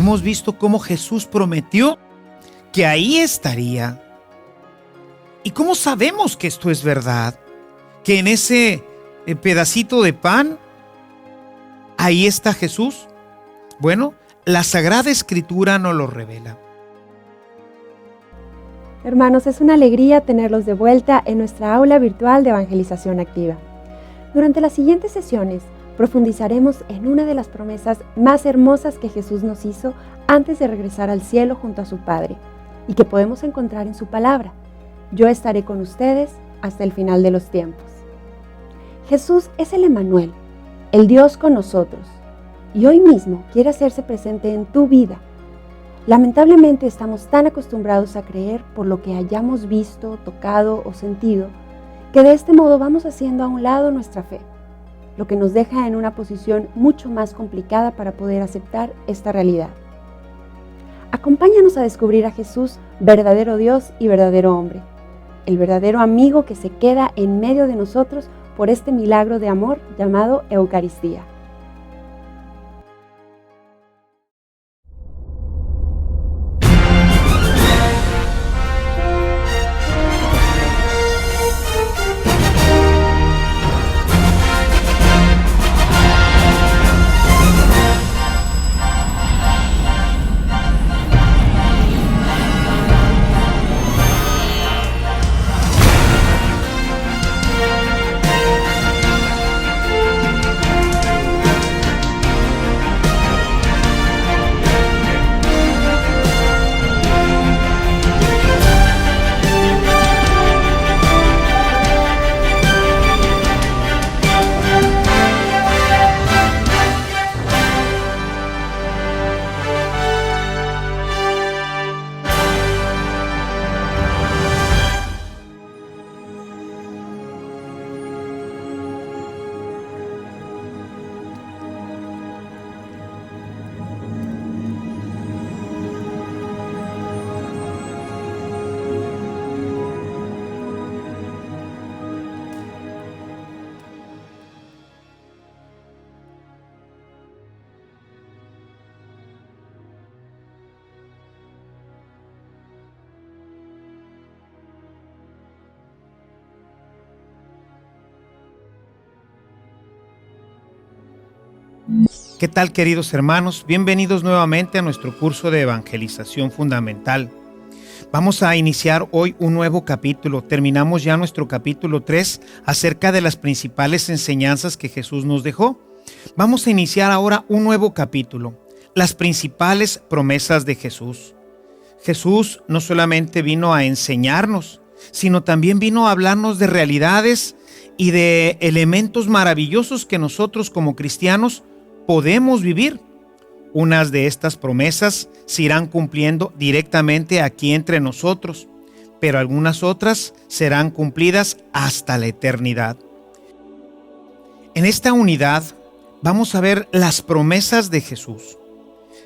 hemos visto cómo Jesús prometió que ahí estaría. ¿Y cómo sabemos que esto es verdad? Que en ese pedacito de pan, ahí está Jesús. Bueno, la Sagrada Escritura nos lo revela. Hermanos, es una alegría tenerlos de vuelta en nuestra aula virtual de evangelización activa. Durante las siguientes sesiones profundizaremos en una de las promesas más hermosas que Jesús nos hizo antes de regresar al cielo junto a su Padre y que podemos encontrar en su palabra. Yo estaré con ustedes hasta el final de los tiempos. Jesús es el Emmanuel, el Dios con nosotros, y hoy mismo quiere hacerse presente en tu vida. Lamentablemente estamos tan acostumbrados a creer por lo que hayamos visto, tocado o sentido, que de este modo vamos haciendo a un lado nuestra fe, lo que nos deja en una posición mucho más complicada para poder aceptar esta realidad. Acompáñanos a descubrir a Jesús, verdadero Dios y verdadero hombre, el verdadero amigo que se queda en medio de nosotros por este milagro de amor llamado Eucaristía. ¿Qué tal, queridos hermanos? Bienvenidos nuevamente a nuestro curso de evangelización fundamental. Vamos a iniciar hoy un nuevo capítulo. Terminamos ya nuestro capítulo 3 acerca de las principales enseñanzas que Jesús nos dejó. Vamos a iniciar ahora un nuevo capítulo, las principales promesas de Jesús. Jesús no solamente vino a enseñarnos, sino también vino a hablarnos de realidades y de elementos maravillosos que nosotros como cristianos podemos vivir. Unas de estas promesas se irán cumpliendo directamente aquí entre nosotros, pero algunas otras serán cumplidas hasta la eternidad. En esta unidad vamos a ver las promesas de Jesús.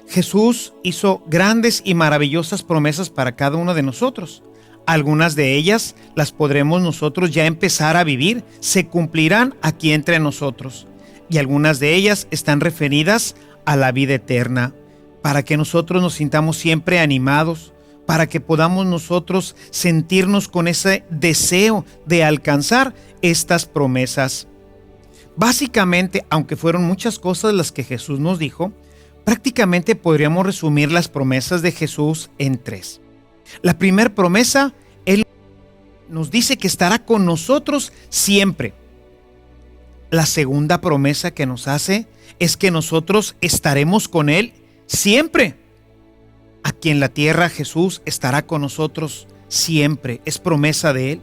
Jesús hizo grandes y maravillosas promesas para cada uno de nosotros. Algunas de ellas las podremos nosotros ya empezar a vivir, se cumplirán aquí entre nosotros. Y algunas de ellas están referidas a la vida eterna, para que nosotros nos sintamos siempre animados, para que podamos nosotros sentirnos con ese deseo de alcanzar estas promesas. Básicamente, aunque fueron muchas cosas las que Jesús nos dijo, prácticamente podríamos resumir las promesas de Jesús en 3. La primera promesa, Él nos dice que estará con nosotros siempre. La segunda promesa que nos hace es que nosotros estaremos con Él siempre. Aquí en la tierra Jesús estará con nosotros siempre, es promesa de Él.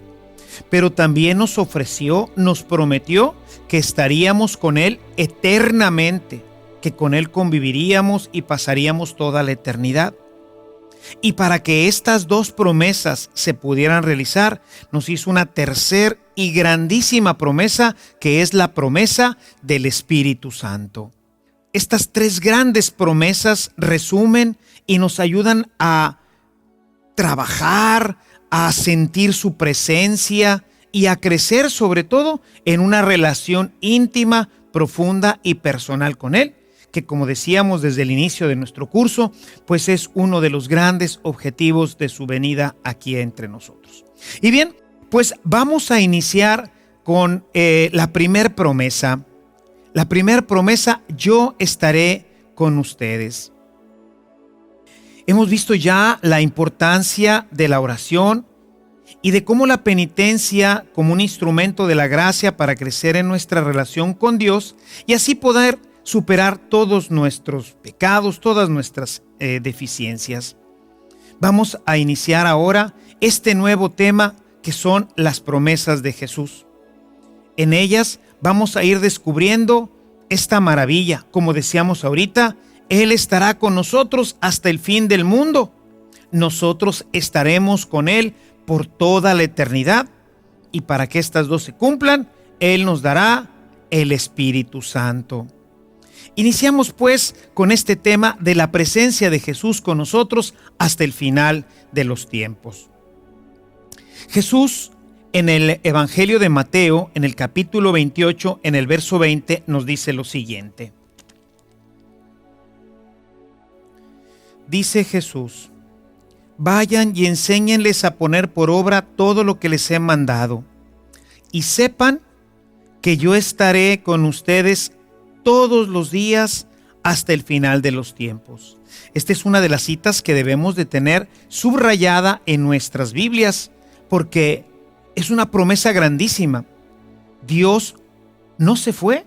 Pero también nos ofreció, nos prometió que estaríamos con Él eternamente, que con Él conviviríamos y pasaríamos toda la eternidad. Y para que estas dos promesas se pudieran realizar, nos hizo una tercera y grandísima promesa, que es la promesa del Espíritu Santo. Estas 3 grandes promesas resumen y nos ayudan a trabajar, a sentir su presencia y a crecer sobre todo en una relación íntima, profunda y personal con Él, que, como decíamos desde el inicio de nuestro curso, pues es uno de los grandes objetivos de su venida aquí entre nosotros. Y bien, pues vamos a iniciar con la primer promesa. La primer promesa: yo estaré con ustedes. Hemos visto ya la importancia de la oración y de cómo la penitencia como un instrumento de la gracia para crecer en nuestra relación con Dios y así poder superar todos nuestros pecados, todas nuestras deficiencias. Vamos a iniciar ahora este nuevo tema que son las promesas de Jesús. En ellas vamos a ir descubriendo esta maravilla. Como decíamos ahorita, Él estará con nosotros hasta el fin del mundo. Nosotros estaremos con Él por toda la eternidad. Y para que estas dos se cumplan, Él nos dará el Espíritu Santo. Iniciamos pues con este tema de la presencia de Jesús con nosotros hasta el final de los tiempos. Jesús, en el Evangelio de Mateo, en el capítulo 28, en el verso 20, nos dice lo siguiente. Dice Jesús: vayan y enséñenles a poner por obra todo lo que les he mandado, y sepan que yo estaré con ustedes todos los días hasta el final de los tiempos. Esta es una de las citas que debemos de tener subrayada en nuestras Biblias, porque es una promesa grandísima. Dios no se fue,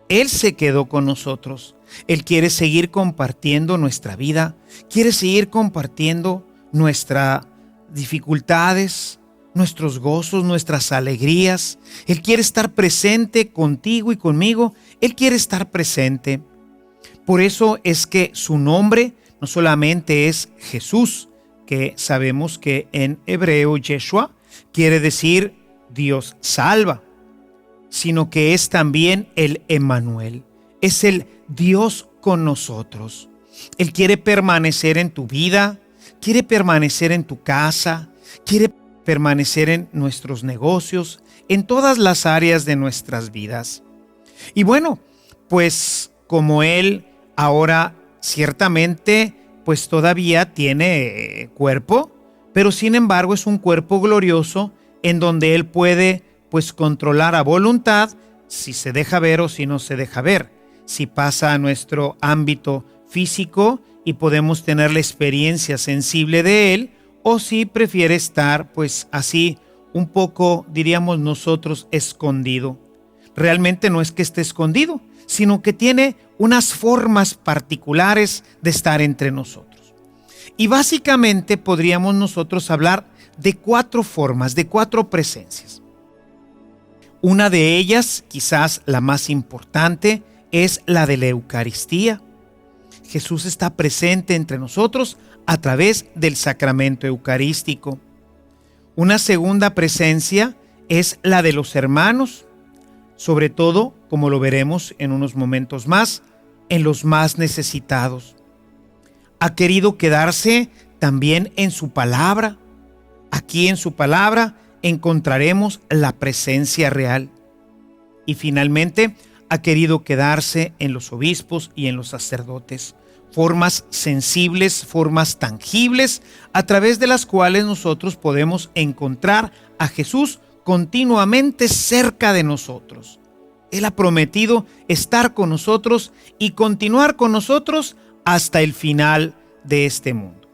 Él se quedó con nosotros. Él quiere seguir compartiendo nuestra vida, quiere seguir compartiendo nuestras dificultades, nuestros gozos, nuestras alegrías. Él quiere estar presente contigo y conmigo. Él quiere estar presente. Por eso es que su nombre no solamente es Jesús, que sabemos que en hebreo Yeshua quiere decir Dios salva, sino que es también el Emmanuel, es el Dios con nosotros. Él quiere permanecer en tu vida, quiere permanecer en tu casa, quiere permanecer en nuestros negocios, en todas las áreas de nuestras vidas. Y bueno, pues como Él ahora ciertamente pues todavía tiene cuerpo, pero sin embargo es un cuerpo glorioso en donde Él puede pues controlar a voluntad si se deja ver o si no se deja ver, si pasa a nuestro ámbito físico y podemos tener la experiencia sensible de Él, o si prefiere estar pues así un poco, diríamos nosotros, escondido. Realmente no es que esté escondido, sino que tiene unas formas particulares de estar entre nosotros. Y básicamente podríamos nosotros hablar de 4 formas, de 4 presencias. Una de ellas, quizás la más importante, es la de la Eucaristía. Jesús está presente entre nosotros a través del sacramento eucarístico. Una segunda presencia es la de los hermanos, sobre todo, como lo veremos en unos momentos más, en los más necesitados. Ha querido quedarse también en su palabra. Aquí en su palabra encontraremos la presencia real. Y finalmente, ha querido quedarse en los obispos y en los sacerdotes. Formas sensibles, formas tangibles, a través de las cuales nosotros podemos encontrar a Jesús continuamente cerca de nosotros. Él ha prometido estar con nosotros y continuar con nosotros hasta el final de este mundo.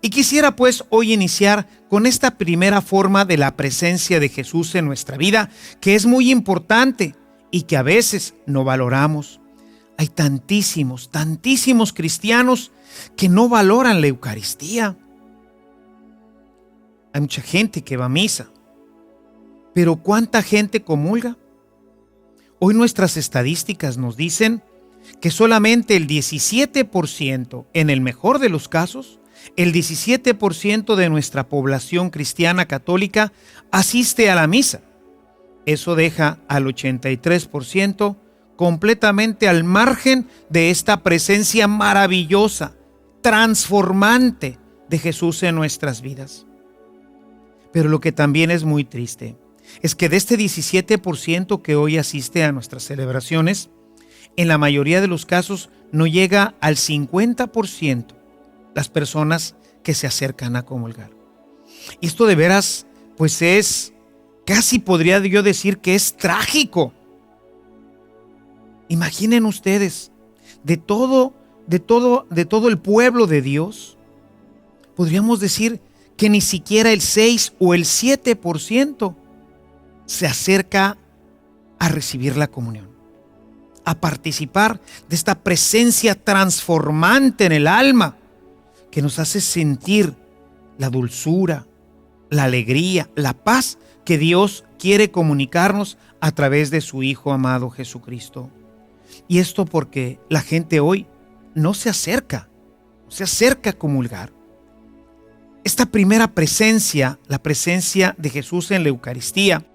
Y quisiera pues hoy iniciar con esta primera forma de la presencia de Jesús en nuestra vida, que es muy importante y que a veces no valoramos. Hay tantísimos cristianos que no valoran la Eucaristía. Hay mucha gente que va a misa, pero ¿cuánta gente comulga? Hoy nuestras estadísticas nos dicen que solamente el 17%, en el mejor de los casos, el 17% de nuestra población cristiana católica asiste a la misa. Eso deja al 83% completamente al margen de esta presencia maravillosa, transformante de Jesús en nuestras vidas. Pero lo que también es muy triste es que de este 17% que hoy asiste a nuestras celebraciones, en la mayoría de los casos no llega al 50% las personas que se acercan a comulgar. Y esto de veras, pues es, casi podría yo decir que es trágico. Imaginen ustedes, de todo el pueblo de Dios, podríamos decir que ni siquiera el 6 o el 7% se acerca a recibir la comunión, a participar de esta presencia transformante en el alma que nos hace sentir la dulzura, la alegría, la paz que Dios quiere comunicarnos a través de su Hijo amado Jesucristo. Y esto porque la gente hoy no se acerca a comulgar. Esta primera presencia, la presencia de Jesús en la Eucaristía,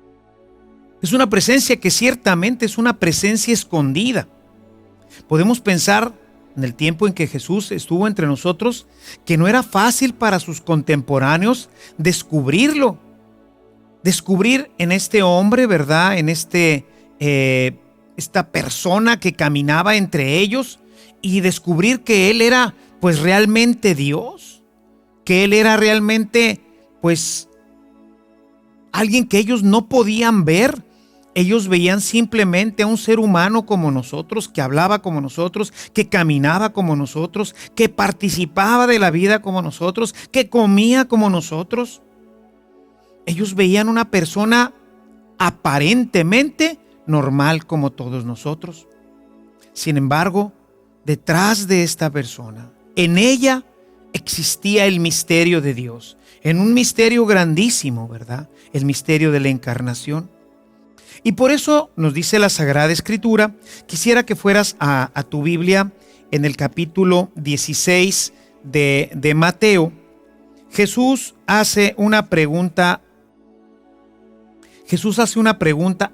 es una presencia que ciertamente es una presencia escondida. Podemos pensar en el tiempo en que Jesús estuvo entre nosotros que no era fácil para sus contemporáneos descubrirlo. Descubrir en este hombre, ¿verdad? En esta persona que caminaba entre ellos y descubrir que Él era pues realmente Dios, que Él era realmente pues alguien que ellos no podían ver. Ellos veían simplemente a un ser humano como nosotros, que hablaba como nosotros, que caminaba como nosotros, que participaba de la vida como nosotros, que comía como nosotros. Ellos veían una persona aparentemente normal como todos nosotros. Sin embargo, detrás de esta persona, en ella existía el misterio de Dios, en un misterio grandísimo, ¿verdad? El misterio de la encarnación. Y por eso nos dice la Sagrada Escritura, quisiera que fueras a tu Biblia en el capítulo 16 de Mateo. Jesús hace una pregunta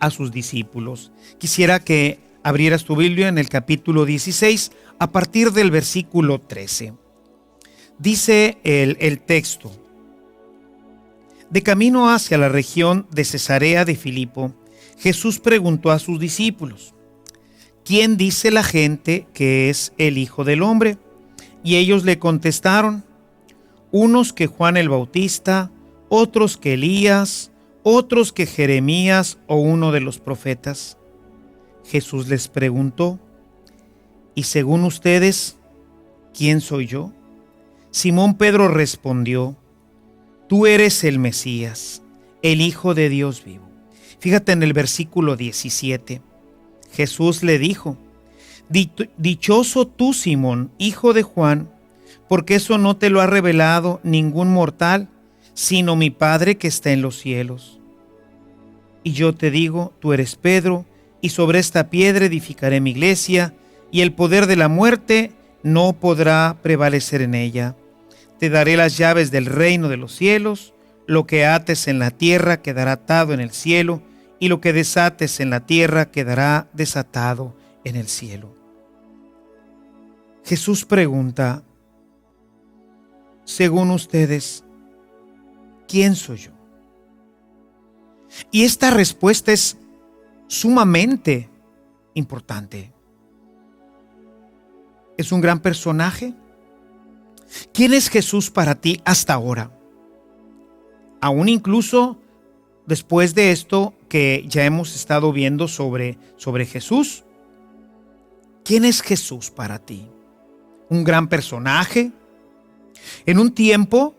a sus discípulos. Quisiera que abrieras tu Biblia en el capítulo 16 a partir del versículo 13. Dice el texto: de camino hacia la región de Cesarea de Filipo, Jesús preguntó a sus discípulos: ¿quién dice la gente que es el Hijo del Hombre? Y ellos le contestaron: unos que Juan el Bautista, otros que Elías, otros que Jeremías o uno de los profetas. Jesús les preguntó: ¿y según ustedes, quién soy yo? Simón Pedro respondió: tú eres el Mesías, el Hijo de Dios vivo. Fíjate en el versículo 17. Jesús le dijo: dichoso tú, Simón, hijo de Juan, porque eso no te lo ha revelado ningún mortal, sino mi Padre que está en los cielos. Y yo te digo, tú eres Pedro, y sobre esta piedra edificaré mi iglesia, y el poder de la muerte no podrá prevalecer en ella. Te daré las llaves del reino de los cielos. Lo que ates en la tierra quedará atado en el cielo, y lo que desates en la tierra quedará desatado en el cielo. Jesús pregunta: según ustedes, ¿quién soy yo? Y esta respuesta es sumamente importante. ¿Es un gran personaje? ¿Quién es Jesús para ti hasta ahora? Aún incluso después de esto que ya hemos estado viendo sobre Jesús. ¿Quién es Jesús para ti? ¿Un gran personaje? En un tiempo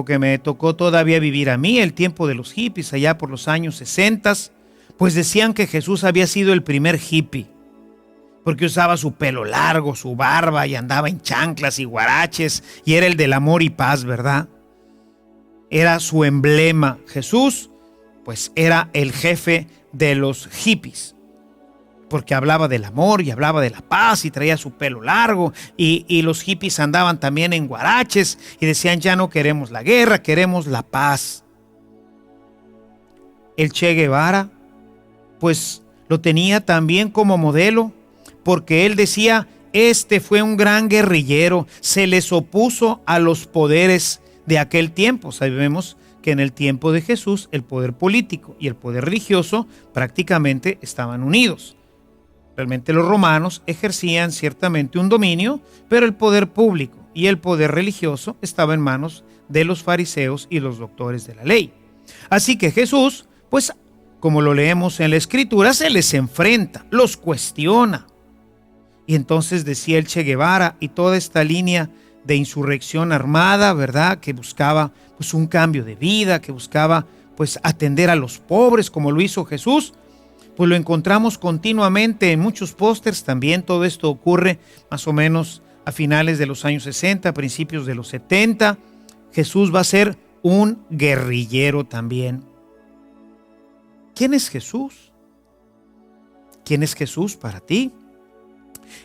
que me tocó todavía vivir a mí, el tiempo de los hippies, allá por los años 60, pues decían que Jesús había sido el primer hippie, porque usaba su pelo largo, su barba, y andaba en chanclas y guaraches, y era el del amor y paz, ¿verdad? Era su emblema. Jesús, pues era el jefe de los hippies, porque hablaba del amor y hablaba de la paz y traía su pelo largo, y los hippies andaban también en guaraches y decían: ya no queremos la guerra, queremos la paz. El Che Guevara, pues lo tenía también como modelo, porque él decía: este fue un gran guerrillero, se les opuso a los poderes de aquel tiempo. Sabemos que en el tiempo de Jesús el poder político y el poder religioso prácticamente estaban unidos. Realmente los romanos ejercían ciertamente un dominio, pero el poder público y el poder religioso estaba en manos de los fariseos y los doctores de la ley. Así que Jesús, pues como lo leemos en la Escritura, se les enfrenta, los cuestiona. Y entonces decía el Che Guevara y toda esta línea de insurrección armada, ¿verdad?, que buscaba pues un cambio de vida, que buscaba pues atender a los pobres como lo hizo Jesús, pues lo encontramos continuamente en muchos pósters. También todo esto ocurre más o menos a finales de los años 60, principios de los 70. Jesús va a ser un guerrillero también. ¿Quién es Jesús? ¿Quién es Jesús para ti?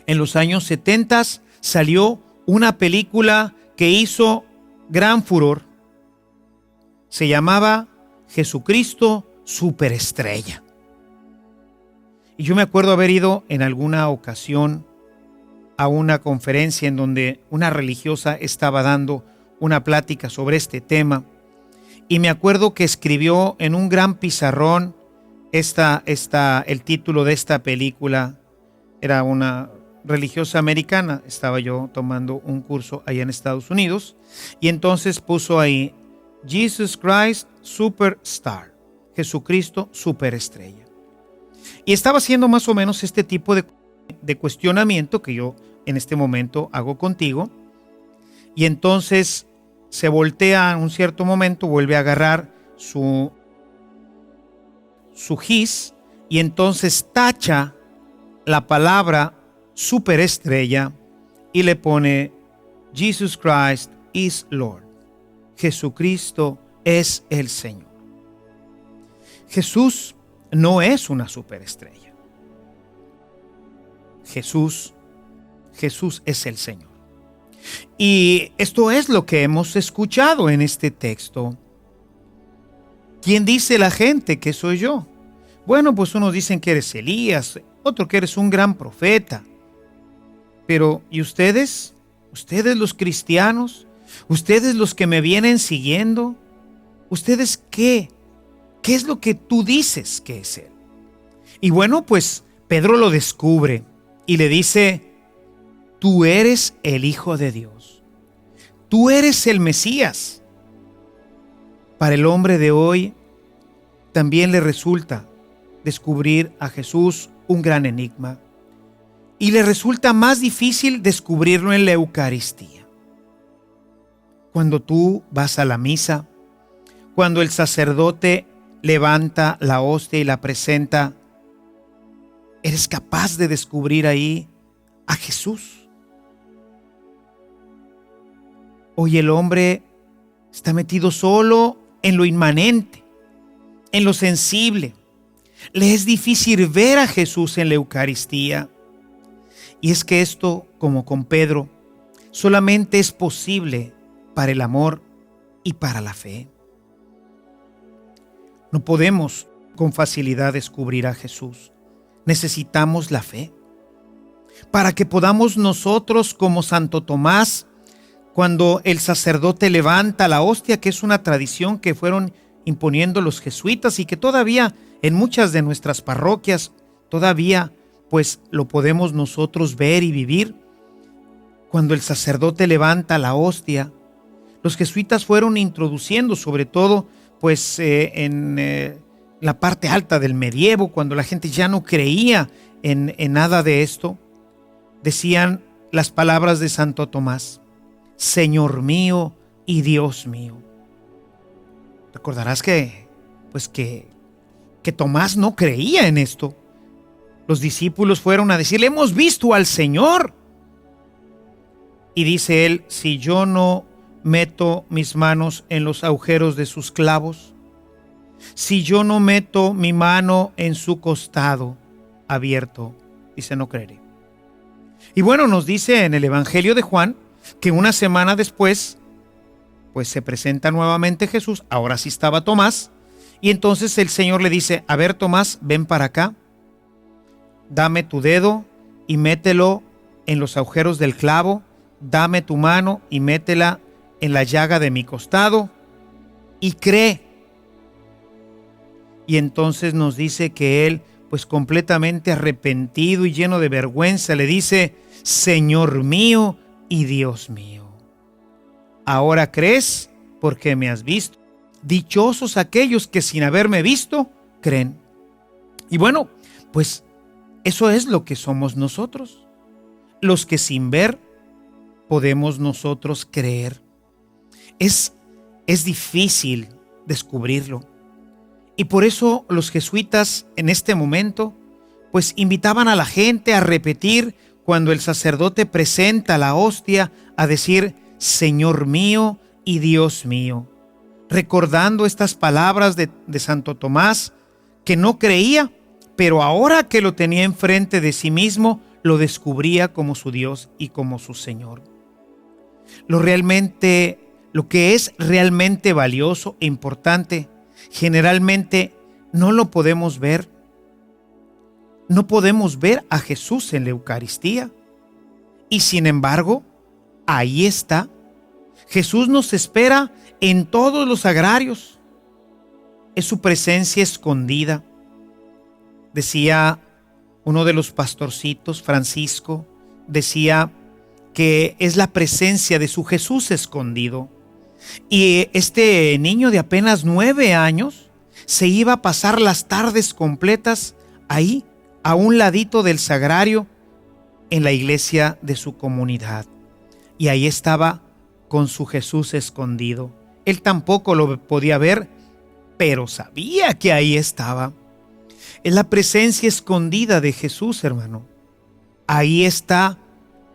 En los años 70 salió una película que hizo gran furor. Se llamaba Jesucristo Superestrella. Y yo me acuerdo haber ido en alguna ocasión a una conferencia en donde una religiosa estaba dando una plática sobre este tema. Y me acuerdo que escribió en un gran pizarrón el título de esta película. Era una religiosa americana. Estaba yo tomando un curso allá en Estados Unidos. Y entonces puso ahí, Jesus Christ Superstar. Jesucristo Superestrella. Y estaba haciendo más o menos este tipo de cuestionamiento que yo en este momento hago contigo. Y entonces se voltea en un cierto momento, vuelve a agarrar su gis y entonces tacha la palabra superestrella y le pone Jesus Christ is Lord. Jesucristo es el Señor. Jesús no es una superestrella. Jesús es el Señor. Y esto es lo que hemos escuchado en este texto. ¿Quién dice la gente que soy yo? Bueno, pues unos dicen que eres Elías, otro que eres un gran profeta. Pero, ¿y ustedes? ¿Ustedes los cristianos? ¿Ustedes los que me vienen siguiendo? ¿Ustedes qué? ¿Qué es lo que tú dices que es Él? Y bueno, pues Pedro lo descubre y le dice, tú eres el Hijo de Dios. Tú eres el Mesías. Para el hombre de hoy también le resulta descubrir a Jesús un gran enigma. Y le resulta más difícil descubrirlo en la Eucaristía. Cuando tú vas a la misa, cuando el sacerdote levanta la hostia y la presenta, ¿eres capaz de descubrir ahí a Jesús? Hoy el hombre está metido solo en lo inmanente, en lo sensible. Le es difícil ver a Jesús en la Eucaristía. Y es que esto, como con Pedro, solamente es posible para el amor y para la fe. No podemos con facilidad descubrir a Jesús. Necesitamos la fe. Para que podamos nosotros, como Santo Tomás, cuando el sacerdote levanta la hostia, que es una tradición que fueron imponiendo los jesuitas y que todavía en muchas de nuestras parroquias todavía pues lo podemos nosotros ver y vivir. Cuando el sacerdote levanta la hostia, los jesuitas fueron introduciendo sobre todo pues en la parte alta del medievo, cuando la gente ya no creía en nada de esto, decían las palabras de Santo Tomás, Señor mío y Dios mío. Recordarás que Tomás no creía en esto. Los discípulos fueron a decirle, hemos visto al Señor. Y dice él, si yo no meto mis manos en los agujeros de sus clavos, si yo no meto mi mano en su costado abierto, dice, no creeré. Y bueno, nos dice en el Evangelio de Juan que una semana después, pues se presenta nuevamente Jesús, ahora sí estaba Tomás, y entonces el Señor le dice, a ver Tomás, ven para acá, dame tu dedo y mételo en los agujeros del clavo, dame tu mano y métela en la llaga de mi costado y cree. Y entonces nos dice que él pues completamente arrepentido y lleno de vergüenza, le dice: Señor mío y Dios mío. Ahora crees porque me has visto. Dichosos aquellos que sin haberme visto creen. Y bueno, pues eso es lo que somos nosotros, los que sin ver podemos nosotros creer. Es difícil descubrirlo. Y por eso los jesuitas en este momento pues invitaban a la gente a repetir cuando el sacerdote presenta la hostia, a decir: Señor mío y Dios mío, recordando estas palabras de Santo Tomás, que no creía, pero ahora que lo tenía enfrente de sí mismo, lo descubría como su Dios y como su Señor. Lo que es realmente valioso e importante, generalmente no lo podemos ver. No podemos ver a Jesús en la Eucaristía. Y sin embargo, ahí está. Jesús nos espera en todos los sagrarios. Es su presencia escondida. Decía uno de los pastorcitos, Francisco, decía que es la presencia de su Jesús escondido. Y este niño de apenas 9 años se iba a pasar las tardes completas ahí, a un ladito del sagrario, en la iglesia de su comunidad. Y ahí estaba con su Jesús escondido. Él tampoco lo podía ver, pero sabía que ahí estaba. Es la presencia escondida de Jesús, hermano. Ahí está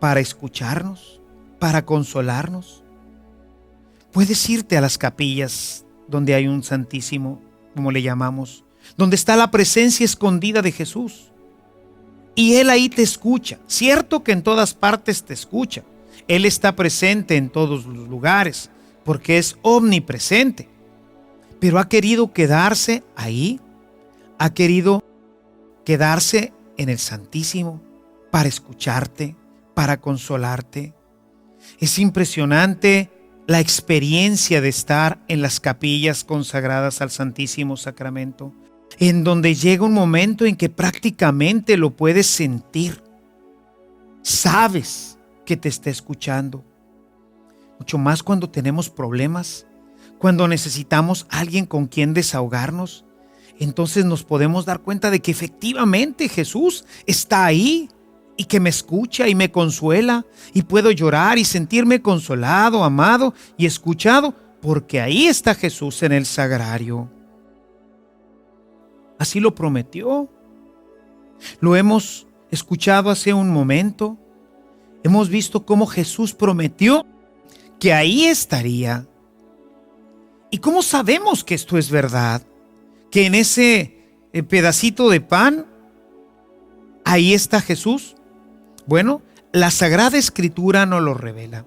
para escucharnos, para consolarnos. Puedes irte a las capillas donde hay un Santísimo, como le llamamos, donde está la presencia escondida de Jesús. Y Él ahí te escucha. Cierto que en todas partes te escucha. Él está presente en todos los lugares, porque es omnipresente. Pero ha querido quedarse ahí. Ha querido quedarse en el Santísimo para escucharte, para consolarte. Es impresionante la experiencia de estar en las capillas consagradas al Santísimo Sacramento, en donde llega un momento en que prácticamente lo puedes sentir. Sabes que te está escuchando. Mucho más cuando tenemos problemas, cuando necesitamos a alguien con quien desahogarnos. Entonces nos podemos dar cuenta de que efectivamente Jesús está ahí y que me escucha y me consuela, y puedo llorar y sentirme consolado, amado y escuchado, porque ahí está Jesús en el sagrario. Así lo prometió. Lo hemos escuchado hace un momento. Hemos visto cómo Jesús prometió que ahí estaría. ¿Y cómo sabemos que esto es verdad? Que en ese pedacito de pan, ahí está Jesús. Bueno, la Sagrada Escritura nos lo revela.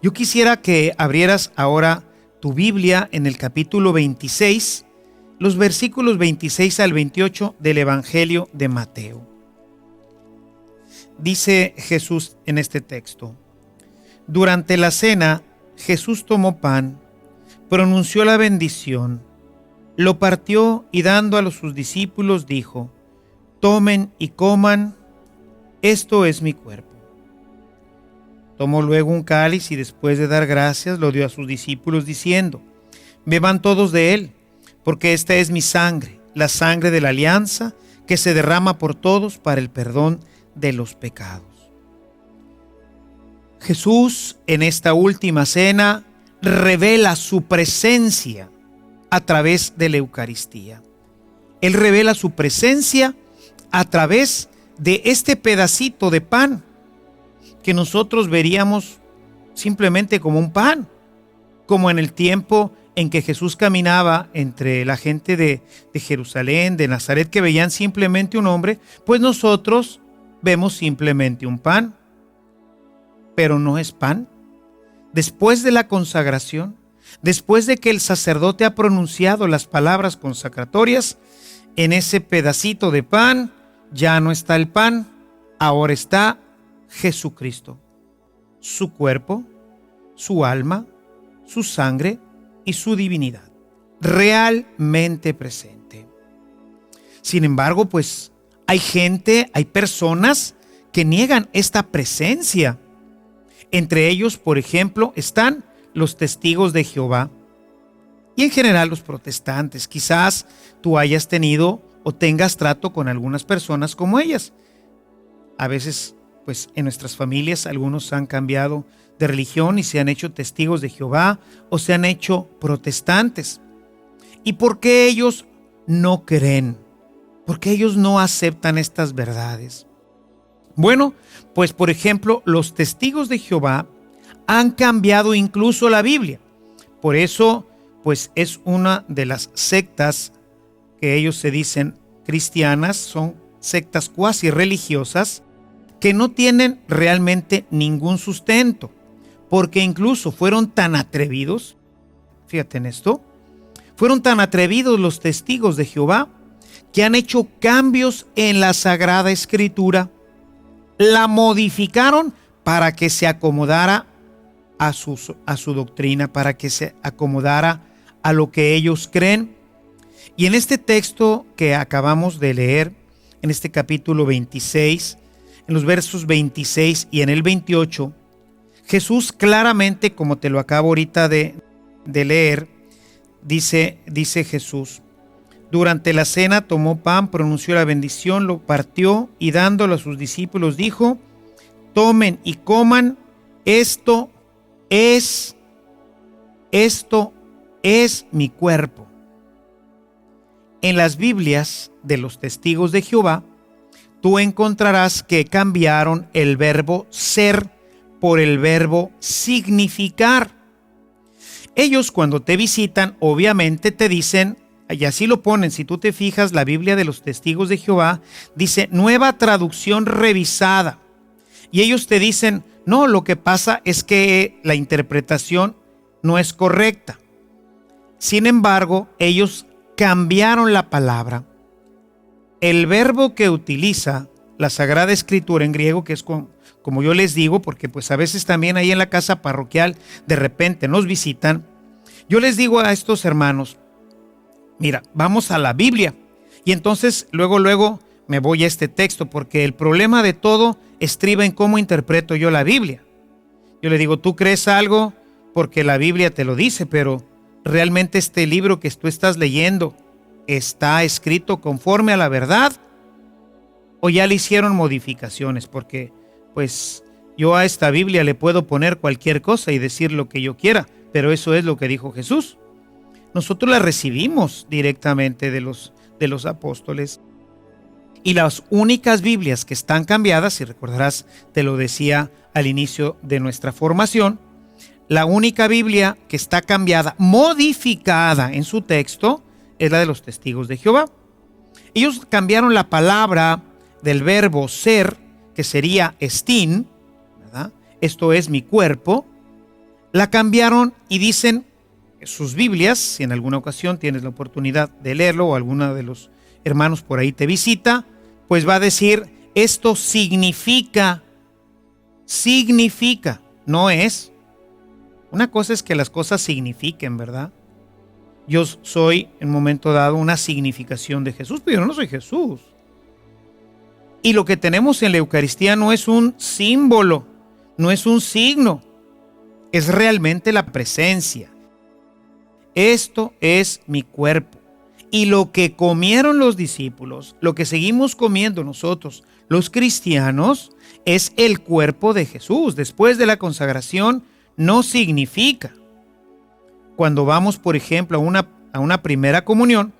Yo quisiera que abrieras ahora tu Biblia en el capítulo 26, los versículos 26 al 28 del Evangelio de Mateo. Dice Jesús en este texto: durante la cena, Jesús tomó pan, pronunció la bendición, lo partió y dando a sus discípulos dijo: tomen y coman, esto es mi cuerpo. Tomó luego un cáliz y después de dar gracias lo dio a sus discípulos diciendo: beban todos de él, porque esta es mi sangre, la sangre de la alianza que se derrama por todos para el perdón de los pecados. Jesús en esta última cena revela su presencia a través de la Eucaristía. Él revela su presencia a través de este pedacito de pan que nosotros veríamos simplemente como un pan, como en el tiempo en que Jesús caminaba entre la gente de Jerusalén, de Nazaret, que veían simplemente un hombre, pues nosotros vemos simplemente un pan, pero no es pan. Después de la consagración, después de que el sacerdote ha pronunciado las palabras consacratorias, en ese pedacito de pan ya no está el pan, ahora está Jesucristo, su cuerpo, su alma, su sangre y su divinidad, realmente presente. Sin embargo, pues Hay gente, hay personas que niegan esta presencia. Entre ellos, por ejemplo, están los testigos de Jehová y en general los protestantes. Quizás tú hayas tenido o tengas trato con algunas personas como ellas. A veces, pues en nuestras familias, algunos han cambiado de religión y se han hecho testigos de Jehová o se han hecho protestantes. ¿Y por qué ellos no creen? ¿Por qué ellos no aceptan estas verdades? Bueno, pues por ejemplo, los testigos de Jehová han cambiado incluso la Biblia. Por eso, pues es una de las sectas que ellos se dicen cristianas, son sectas cuasi religiosas que no tienen realmente ningún sustento, porque incluso fueron tan atrevidos, fíjate en esto, fueron tan atrevidos los testigos de Jehová que han hecho cambios en la Sagrada Escritura, la modificaron para que se acomodara a su doctrina, para que se acomodara a lo que ellos creen. Y en este texto que acabamos de leer, en este capítulo 26, en los versos 26 y en el 28, Jesús claramente, como te lo acabo ahorita de leer, dice Jesús: durante la cena tomó pan, pronunció la bendición, lo partió y dándolo a sus discípulos dijo: tomen y coman, esto es mi cuerpo. En las Biblias de los testigos de Jehová, tú encontrarás que cambiaron el verbo ser por el verbo significar. Ellos cuando te visitan, obviamente te dicen, y así lo ponen, si tú te fijas, la Biblia de los testigos de Jehová dice Nueva Traducción Revisada. Y ellos te dicen, no, lo que pasa es que la interpretación no es correcta. Sin embargo, ellos cambiaron la palabra. El verbo que utiliza la Sagrada Escritura en griego, que es como yo les digo, porque pues a veces también ahí en la casa parroquial de repente nos visitan, yo les digo a estos hermanos, mira, vamos a la Biblia. Y entonces luego me voy a este texto, porque el problema de todo estriba en cómo interpreto yo la Biblia. Yo le digo, tú crees algo porque la Biblia te lo dice, pero realmente este libro que tú estás leyendo está escrito conforme a la verdad, o ya le hicieron modificaciones, porque pues yo a esta Biblia le puedo poner cualquier cosa y decir lo que yo quiera, pero eso es lo que dijo Jesús. Nosotros la recibimos directamente de los apóstoles. Y las únicas Biblias que están cambiadas, si recordarás, te lo decía al inicio de nuestra formación, la única Biblia que está cambiada, modificada en su texto, es la de los testigos de Jehová. Ellos cambiaron la palabra del verbo ser, que sería estin, ¿verdad? Esto es mi cuerpo. La cambiaron y dicen sus Biblias, si en alguna ocasión tienes la oportunidad de leerlo o alguno de los hermanos por ahí te visita, pues va a decir, esto significa, no es. Una cosa es que las cosas signifiquen, ¿verdad? Yo soy en un momento dado una significación de Jesús, pero yo no soy Jesús. Y lo que tenemos en la Eucaristía no es un símbolo, no es un signo, es realmente la presencia. Esto es mi cuerpo. Y lo que comieron los discípulos, lo que seguimos comiendo nosotros, los cristianos, es el cuerpo de Jesús. Después de la consagración, no significa. Cuando vamos, por ejemplo, a una primera comunión,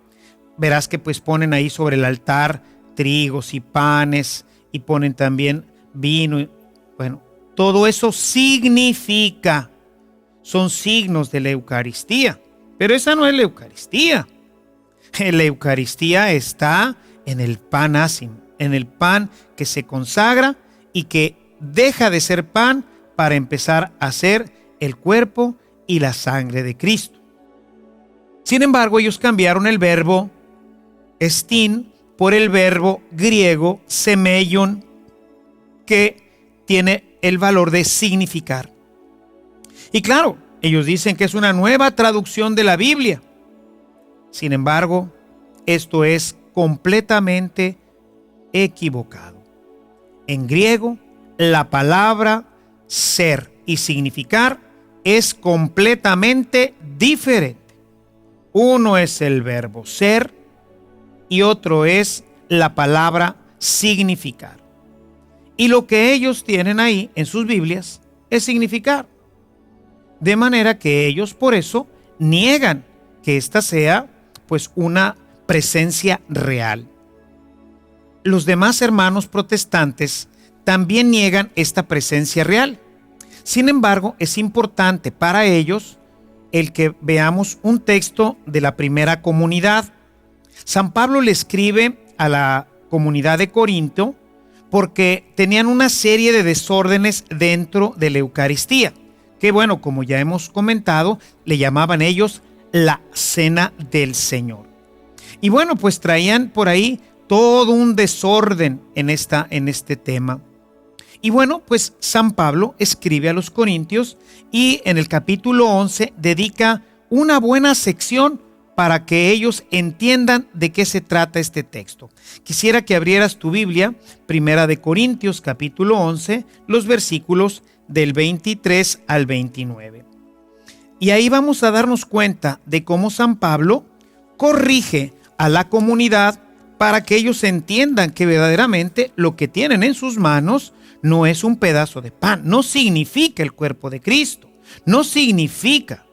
verás que pues ponen ahí sobre el altar trigos y panes y ponen también vino. Bueno, todo eso significa, son signos de la Eucaristía. Pero esa no es la Eucaristía. La Eucaristía está en el pan ácimo, en el pan que se consagra y que deja de ser pan para empezar a ser el cuerpo y la sangre de Cristo. Sin embargo, ellos cambiaron el verbo estin por el verbo griego semeion, que tiene el valor de significar. Y claro, ellos dicen que es una nueva traducción de la Biblia. Sin embargo, esto es completamente equivocado. En griego, la palabra ser y significar es completamente diferente. Uno es el verbo ser y otro es la palabra significar. Y lo que ellos tienen ahí en sus Biblias es significar. De manera que ellos por eso niegan que esta sea pues una presencia real. Los demás hermanos protestantes también niegan esta presencia real. Sin embargo, es importante para ellos el que veamos un texto de la primera comunidad. San Pablo le escribe a la comunidad de Corinto porque tenían una serie de desórdenes dentro de la Eucaristía, que bueno, como ya hemos comentado, le llamaban ellos la Cena del Señor. Y bueno, pues traían por ahí todo un desorden en este tema. Y bueno, pues San Pablo escribe a los Corintios y en el capítulo 11 dedica una buena sección para que ellos entiendan de qué se trata este texto. Quisiera que abrieras tu Biblia, Primera de Corintios, capítulo 11, los versículos del 23 al 29. Y ahí vamos a darnos cuenta de cómo San Pablo corrige a la comunidad para que ellos entiendan que verdaderamente lo que tienen en sus manos no es un pedazo de pan, no significa el cuerpo de Cristo, no significa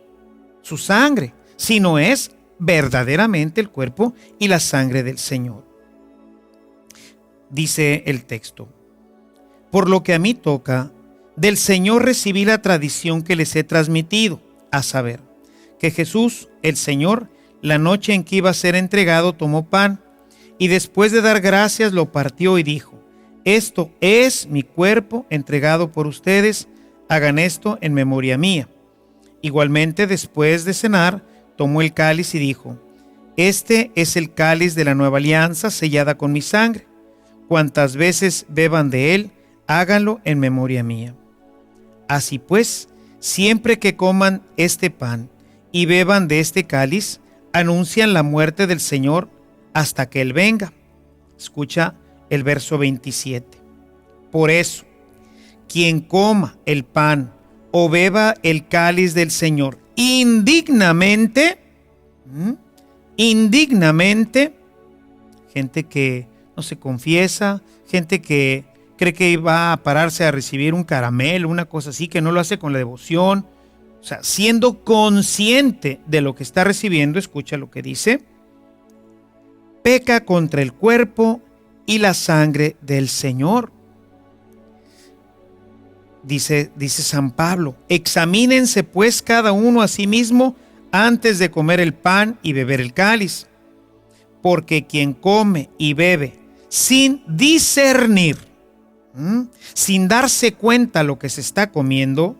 su sangre, sino es verdaderamente el cuerpo y la sangre del Señor. Dice el texto: por lo que a mí toca, del Señor recibí la tradición que les he transmitido, a saber, que Jesús, el Señor, la noche en que iba a ser entregado, tomó pan y después de dar gracias lo partió y dijo: esto es mi cuerpo entregado por ustedes, hagan esto en memoria mía. Igualmente, después de cenar, tomó el cáliz y dijo: este es el cáliz de la nueva alianza sellada con mi sangre. Cuantas veces beban de él, háganlo en memoria mía. Así pues, siempre que coman este pan y beban de este cáliz, anuncian la muerte del Señor hasta que él venga. Escucha el verso 27. Por eso, quien coma el pan o beba el cáliz del Señor indignamente, gente que no se confiesa, gente que cree que va a pararse a recibir un caramelo, una cosa así, que no lo hace con la devoción, o sea, siendo consciente de lo que está recibiendo, escucha lo que dice: peca contra el cuerpo y la sangre del Señor. Dice San Pablo: examínense pues cada uno a sí mismo antes de comer el pan y beber el cáliz, porque quien come y bebe sin discernir, sin darse cuenta lo que se está comiendo,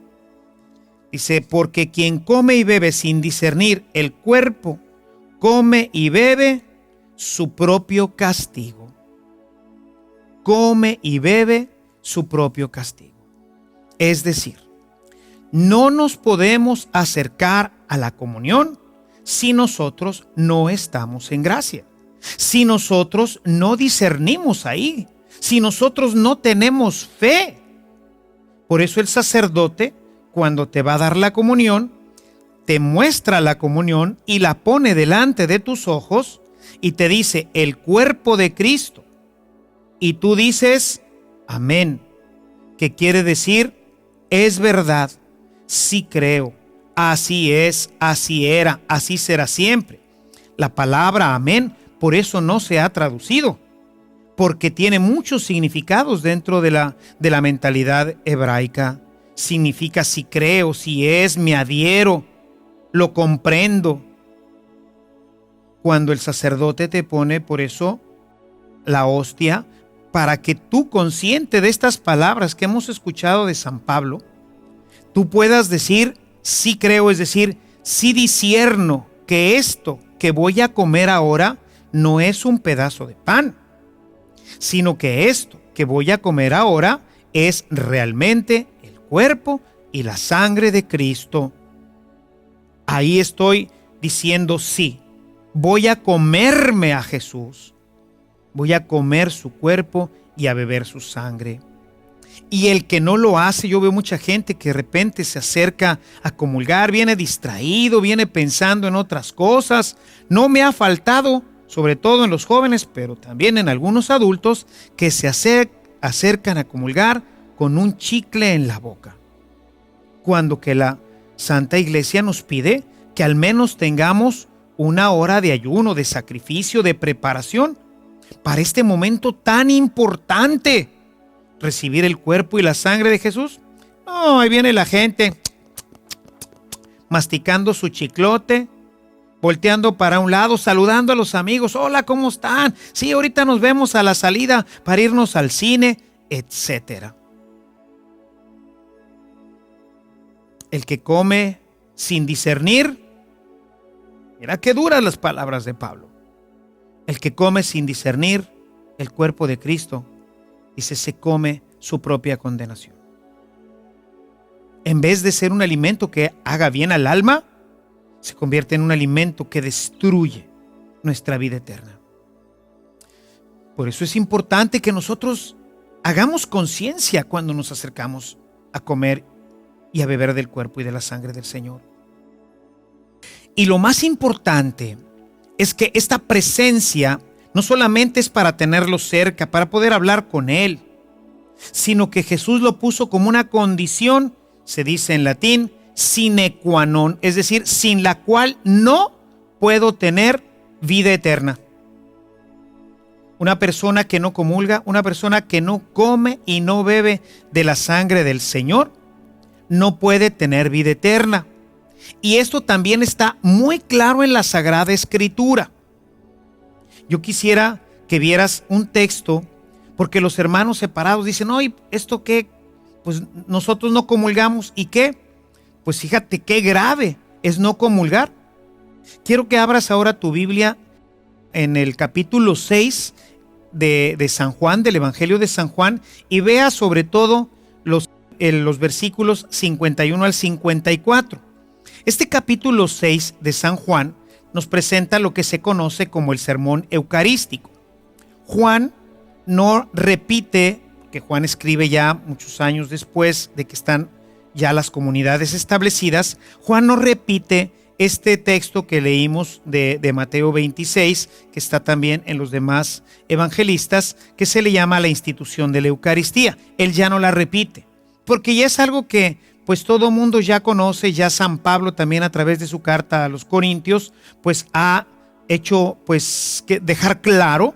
dice, porque quien come y bebe sin discernir el cuerpo, come y bebe su propio castigo. Come y bebe su propio castigo. Es decir, no nos podemos acercar a la comunión si nosotros no estamos en gracia, si nosotros no discernimos ahí, si nosotros no tenemos fe. Por eso el sacerdote, cuando te va a dar la comunión, te muestra la comunión y la pone delante de tus ojos y te dice: el cuerpo de Cristo. Y tú dices: amén, que quiere decir: es verdad, sí creo, así es, así era, así será siempre. La palabra amén por eso no se ha traducido, porque tiene muchos significados dentro de la mentalidad hebraica. Significa sí creo, sí es, me adhiero, lo comprendo. Cuando el sacerdote te pone por eso la hostia, para que tú, consciente de estas palabras que hemos escuchado de San Pablo, tú puedas decir sí creo, es decir, sí discierno que esto que voy a comer ahora no es un pedazo de pan, sino que esto que voy a comer ahora es realmente el cuerpo y la sangre de Cristo. Ahí estoy diciendo sí, voy a comerme a Jesús. voy a comer su cuerpo y a beber su sangre. Y el que no lo hace, yo veo mucha gente que de repente se acerca a comulgar, viene distraído, viene pensando en otras cosas. No me ha faltado, sobre todo en los jóvenes, pero también en algunos adultos, que se acercan a comulgar con un chicle en la boca. Cuando que la Santa Iglesia nos pide que al menos tengamos una hora de ayuno, de sacrificio, de preparación para este momento tan importante. Recibir el cuerpo y la sangre de Jesús. No, ahí viene la gente masticando su chiclote, volteando para un lado, saludando a los amigos. Hola, ¿cómo están? Sí, ahorita nos vemos a la salida para irnos al cine, etc. El que come sin discernir, mira qué duras las palabras de Pablo. El que come sin discernir el cuerpo de Cristo, dice, se come su propia condenación. En vez de ser un alimento que haga bien al alma, se convierte en un alimento que destruye nuestra vida eterna. Por eso es importante que nosotros hagamos conciencia cuando nos acercamos a comer y a beber del cuerpo y de la sangre del Señor. Y lo más importante es que esta presencia no solamente es para tenerlo cerca, para poder hablar con Él, sino que Jesús lo puso como una condición, se dice en latín, sine qua non, es decir, sin la cual no puedo tener vida eterna. Una persona que no comulga, una persona que no come y no bebe de la sangre del Señor, no puede tener vida eterna. Y esto también está muy claro en la Sagrada Escritura. Yo quisiera que vieras un texto, porque los hermanos separados dicen, oye, ¿esto qué? Pues nosotros no comulgamos. ¿Y qué? Pues fíjate qué grave es no comulgar. Quiero que abras ahora tu Biblia en el capítulo 6 de San Juan, del Evangelio de San Juan, y veas sobre todo los versículos 51 al 54. Este capítulo 6 de San Juan nos presenta lo que se conoce como el sermón eucarístico. Juan no repite, que Juan escribe ya muchos años después de que están ya las comunidades establecidas, Juan no repite este texto que leímos de Mateo 26, que está también en los demás evangelistas, que se le llama la institución de la Eucaristía. Él ya no la repite, porque ya es algo que pues todo mundo ya conoce. Ya San Pablo también a través de su carta a los Corintios pues ha hecho pues que dejar claro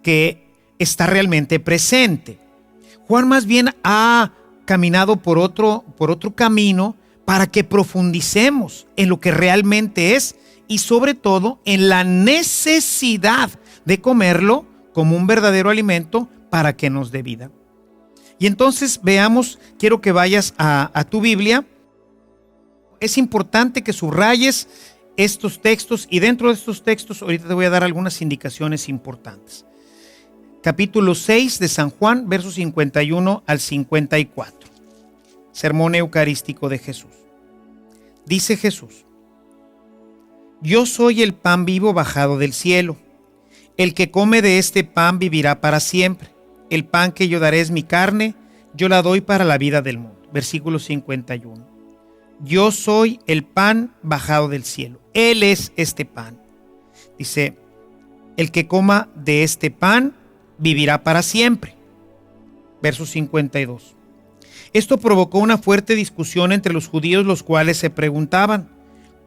que está realmente presente. Juan más bien ha caminado por otro camino para que profundicemos en lo que realmente es y sobre todo en la necesidad de comerlo como un verdadero alimento para que nos dé vida. Y entonces veamos, quiero que vayas a tu Biblia. Es importante que subrayes estos textos y dentro de estos textos ahorita te voy a dar algunas indicaciones importantes. Capítulo 6 de San Juan, versos 51 al 54. Sermón eucarístico de Jesús. Dice Jesús: Yo soy el pan vivo bajado del cielo. El que come de este pan vivirá para siempre. El pan que yo daré es mi carne, yo la doy para la vida del mundo. Versículo 51. Yo soy el pan bajado del cielo. Él es este pan. Dice, el que coma de este pan vivirá para siempre. Verso 52. Esto provocó una fuerte discusión entre los judíos, los cuales se preguntaban,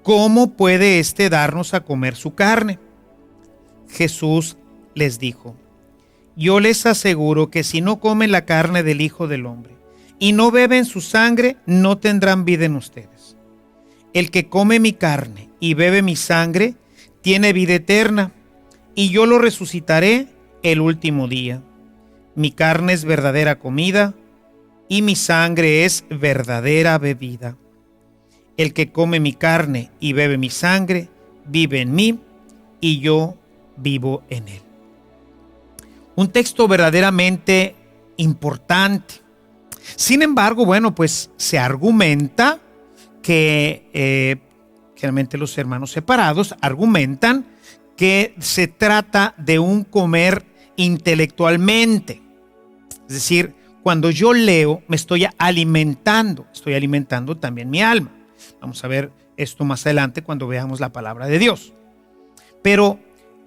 ¿cómo puede éste darnos a comer su carne? Jesús les dijo, yo les aseguro que si no comen la carne del Hijo del Hombre y no beben su sangre, no tendrán vida en ustedes. El que come mi carne y bebe mi sangre tiene vida eterna, y yo lo resucitaré el último día. Mi carne es verdadera comida y mi sangre es verdadera bebida. El que come mi carne y bebe mi sangre vive en mí y yo vivo en él. Un texto verdaderamente importante. Sin embargo, bueno, pues se argumenta que generalmente los hermanos separados argumentan que se trata de un comer intelectualmente. Es decir, cuando yo leo, me estoy alimentando también mi alma. Vamos a ver esto más adelante cuando veamos la palabra de Dios. Pero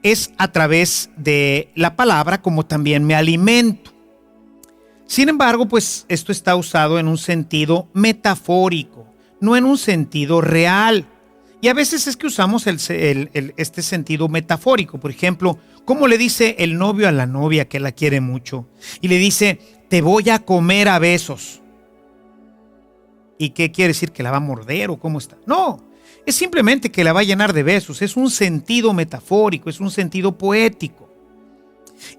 es a través de la palabra como también me alimento. Sin embargo, pues esto está usado en un sentido metafórico, no en un sentido real. Y a veces es que usamos este sentido metafórico. Por ejemplo, ¿cómo le dice el novio a la novia que la quiere mucho? Y le dice, te voy a comer a besos. ¿Y qué quiere decir? ¿Que la va a morder o cómo está? No, es simplemente que la va a llenar de besos. Es un sentido metafórico, es un sentido poético.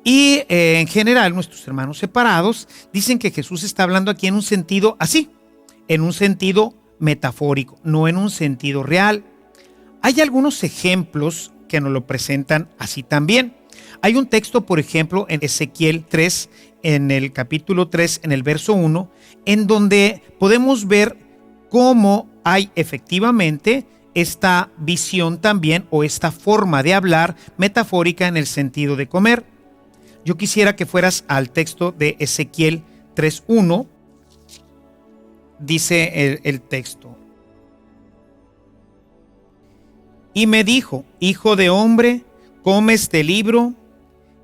Y en general nuestros hermanos separados dicen que Jesús está hablando aquí en un sentido así, en un sentido metafórico, no en un sentido real. Hay algunos ejemplos que nos lo presentan así también. Hay un texto, por ejemplo, en Ezequiel 3, en el capítulo 3, en el verso 1, en donde podemos ver cómo hay efectivamente esta visión también o esta forma de hablar metafórica en el sentido de comer. Yo quisiera que fueras al texto de Ezequiel 3:1. Dice el texto. Y me dijo, hijo de hombre, come este libro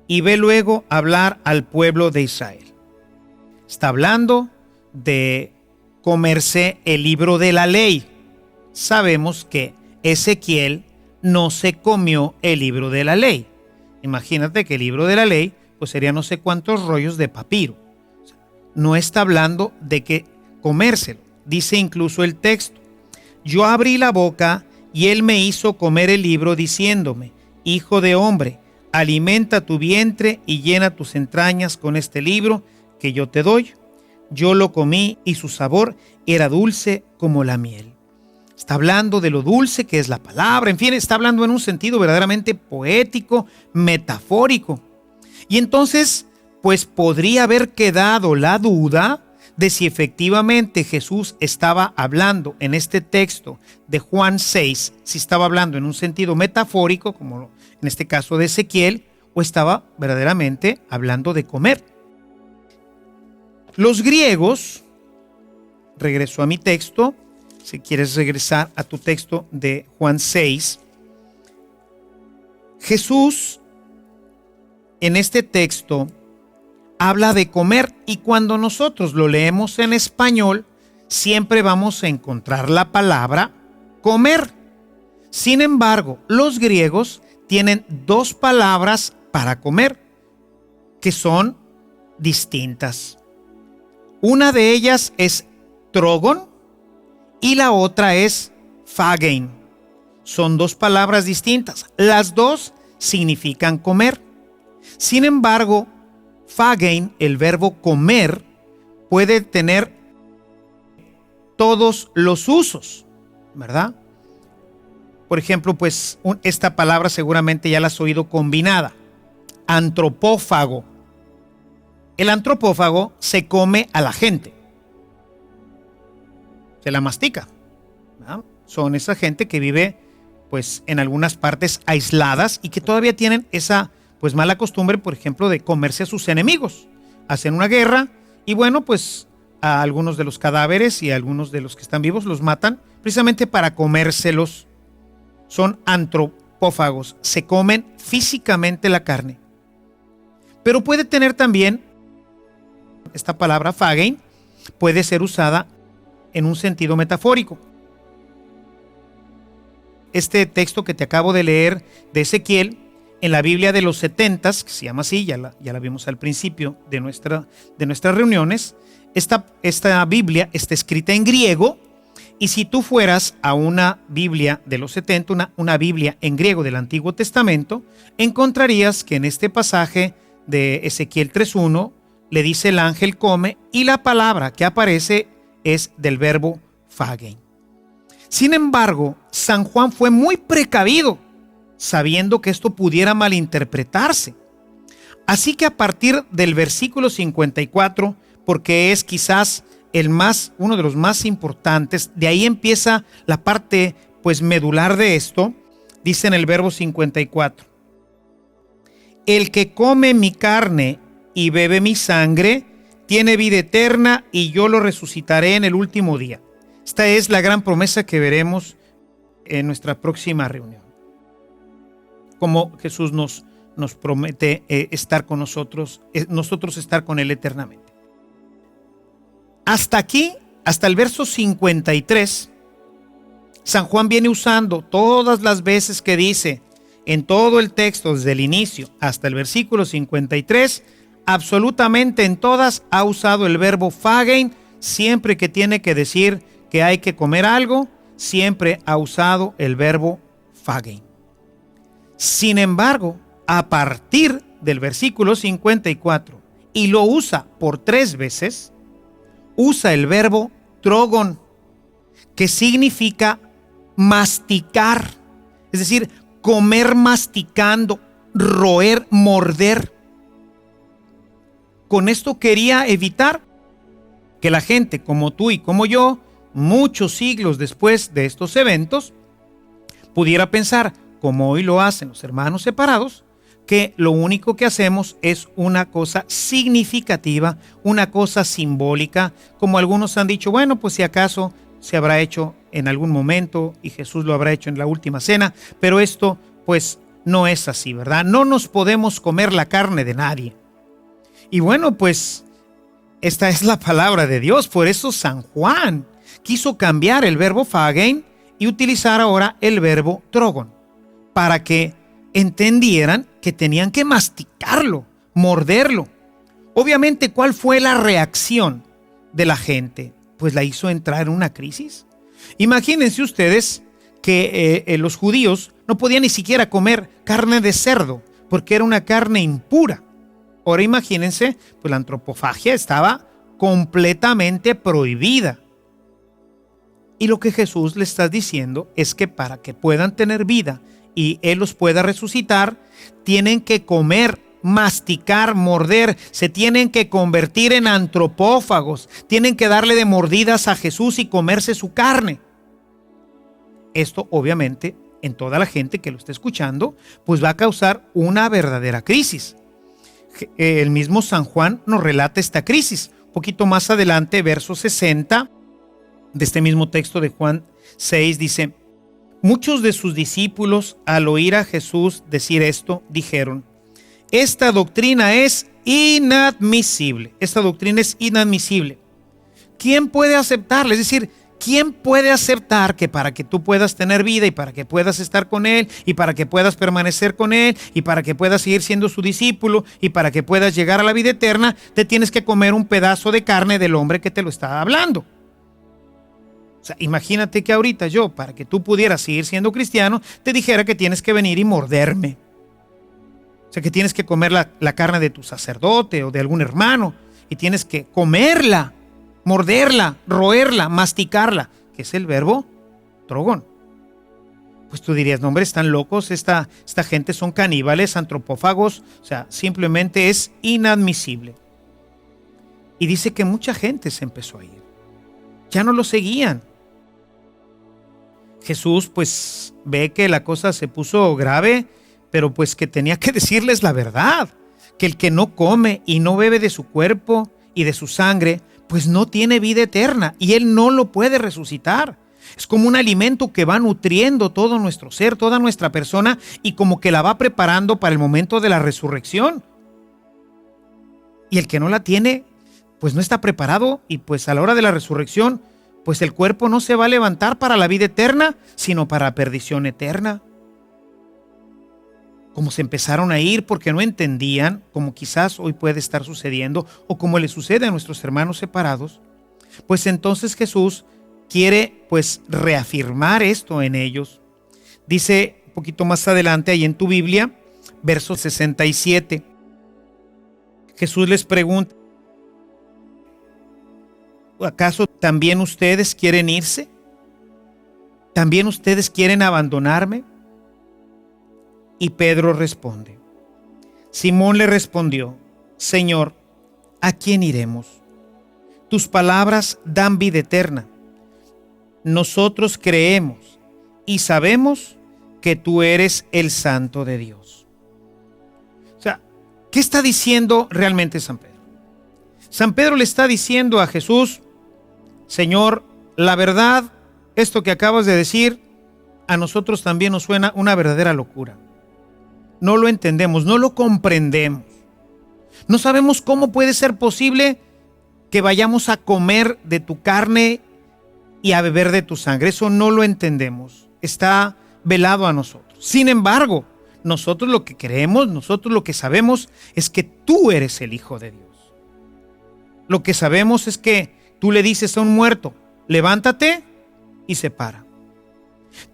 y ve luego hablar al pueblo de Israel. Está hablando de comerse el libro de la ley. Sabemos que Ezequiel no se comió el libro de la ley. Imagínate que el libro de la ley pues sería no sé cuántos rollos de papiro. No está hablando de que comérselo. Dice incluso el texto, yo abrí la boca y él me hizo comer el libro diciéndome, hijo de hombre, alimenta tu vientre y llena tus entrañas con este libro que yo te doy. Yo lo comí y su sabor era dulce como la miel. Está hablando de lo dulce que es la palabra, en fin, está hablando en un sentido verdaderamente poético, metafórico. Y entonces, pues podría haber quedado la duda de si efectivamente Jesús estaba hablando en este texto de Juan 6, si estaba hablando en un sentido metafórico, como en este caso de Ezequiel, o estaba verdaderamente hablando de comer. Los griegos, regreso a mi texto, si quieres regresar a tu texto de Juan 6, Jesús en este texto habla de comer y cuando nosotros lo leemos en español, siempre vamos a encontrar la palabra comer. Sin embargo, los griegos tienen dos palabras para comer que son distintas. Una de ellas es trogon y la otra es phagein. Son dos palabras distintas. Las dos significan comer. Sin embargo, phagein, el verbo comer, puede tener todos los usos, ¿verdad? Por ejemplo, pues esta palabra seguramente ya la has oído combinada. Antropófago. El antropófago se come a la gente. Se la mastica, ¿verdad? Son esa gente que vive pues en algunas partes aisladas y que todavía tienen esa pues mala costumbre, por ejemplo, de comerse a sus enemigos. Hacen una guerra y bueno, pues a algunos de los cadáveres y a algunos de los que están vivos los matan precisamente para comérselos. Son antropófagos, se comen físicamente la carne. Pero puede tener también, esta palabra phagein, puede ser usada en un sentido metafórico. Este texto que te acabo de leer de Ezequiel, en la Biblia de los 70s, que se llama así, ya la vimos al principio de nuestras reuniones, esta Biblia está escrita en griego, y si tú fueras a una Biblia de los 70, una Biblia en griego del Antiguo Testamento, encontrarías que en este pasaje de Ezequiel 3:1 le dice el ángel come, y la palabra que aparece es del verbo phagein. Sin embargo, San Juan fue muy precavido, sabiendo que esto pudiera malinterpretarse. Así que a partir del versículo 54, porque es quizás uno de los más importantes, de ahí empieza la parte pues medular de esto, dice en el verbo 54. el que come mi carne y bebe mi sangre, tiene vida eterna y yo lo resucitaré en el último día. Esta es la gran promesa que veremos en nuestra próxima reunión. Como Jesús nos promete estar con nosotros estar con Él eternamente. Hasta aquí, hasta el verso 53, San Juan viene usando todas las veces que dice en todo el texto, desde el inicio hasta el versículo 53, absolutamente en todas ha usado el verbo phagein. Siempre que tiene que decir que hay que comer algo, siempre ha usado el verbo phagein. Sin embargo, a partir del versículo 54, y lo usa por 3 veces, usa el verbo trogon, que significa masticar, es decir, comer masticando, roer, morder. Con esto quería evitar que la gente como tú y como yo, muchos siglos después de estos eventos, pudiera pensar, como hoy lo hacen los hermanos separados, que lo único que hacemos es una cosa significativa, una cosa simbólica, como algunos han dicho, bueno, pues si acaso se habrá hecho en algún momento y Jesús lo habrá hecho en la última cena, pero esto pues no es así, ¿verdad? No nos podemos comer la carne de nadie. Y bueno, pues esta es la palabra de Dios, por eso San Juan quiso cambiar el verbo phagein y utilizar ahora el verbo trogon, para que entendieran que tenían que masticarlo, morderlo. Obviamente, ¿cuál fue la reacción de la gente? Pues la hizo entrar en una crisis. Imagínense ustedes que los judíos no podían ni siquiera comer carne de cerdo porque era una carne impura. Ahora imagínense, pues la antropofagia estaba completamente prohibida. Y lo que Jesús le está diciendo es que para que puedan tener vida y Él los pueda resucitar, tienen que comer, masticar, morder, se tienen que convertir en antropófagos, tienen que darle de mordidas a Jesús y comerse su carne. Esto obviamente en toda la gente que lo está escuchando, pues va a causar una verdadera crisis. El mismo San Juan nos relata esta crisis. Un poquito más adelante, verso 60 de este mismo texto de Juan 6 dice: muchos de sus discípulos al oír a Jesús decir esto, dijeron: esta doctrina es inadmisible. Esta doctrina es inadmisible. ¿Quién puede aceptarla? Es decir, ¿quién puede aceptar que para que tú puedas tener vida y para que puedas estar con Él y para que puedas permanecer con Él y para que puedas seguir siendo su discípulo y para que puedas llegar a la vida eterna, te tienes que comer un pedazo de carne del hombre que te lo está hablando? O sea, imagínate que ahorita yo, para que tú pudieras seguir siendo cristiano, te dijera que tienes que venir y morderme. O sea, que tienes que comer la carne de tu sacerdote o de algún hermano y tienes que comerla, morderla, roerla, masticarla, que es el verbo trogon. Pues tú dirías, no hombre, están locos, esta gente son caníbales, antropófagos, o sea, simplemente es inadmisible. Y dice que mucha gente se empezó a ir, ya no lo seguían. Jesús pues ve que la cosa se puso grave, pero pues que tenía que decirles la verdad, que el que no come y no bebe de su cuerpo y de su sangre, pues no tiene vida eterna y Él no lo puede resucitar. Es como un alimento que va nutriendo todo nuestro ser, toda nuestra persona y como que la va preparando para el momento de la resurrección. Y el que no la tiene, pues no está preparado y pues a la hora de la resurrección, pues el cuerpo no se va a levantar para la vida eterna, sino para la perdición eterna. Como se empezaron a ir porque no entendían, como quizás hoy puede estar sucediendo o como le sucede a nuestros hermanos separados, pues entonces Jesús quiere pues reafirmar esto en ellos. Dice un poquito más adelante ahí en tu Biblia, verso 67, Jesús les pregunta: ¿acaso también ustedes quieren irse? ¿También ustedes quieren abandonarme? Y Pedro responde. Simón le respondió: Señor, ¿a quién iremos? Tus palabras dan vida eterna. Nosotros creemos y sabemos que tú eres el Santo de Dios. O sea, ¿Qué está diciendo realmente San Pedro? San Pedro le está diciendo a Jesús: Señor, la verdad, esto que acabas de decir, a nosotros también nos suena una verdadera locura. No lo entendemos, no lo comprendemos. No sabemos cómo puede ser posible que vayamos a comer de tu carne y a beber de tu sangre. Eso no lo entendemos. Está velado a nosotros. Sin embargo, nosotros lo que creemos, nosotros lo que sabemos es que tú eres el Hijo de Dios. Lo que sabemos es que tú le dices a un muerto: levántate, y se para.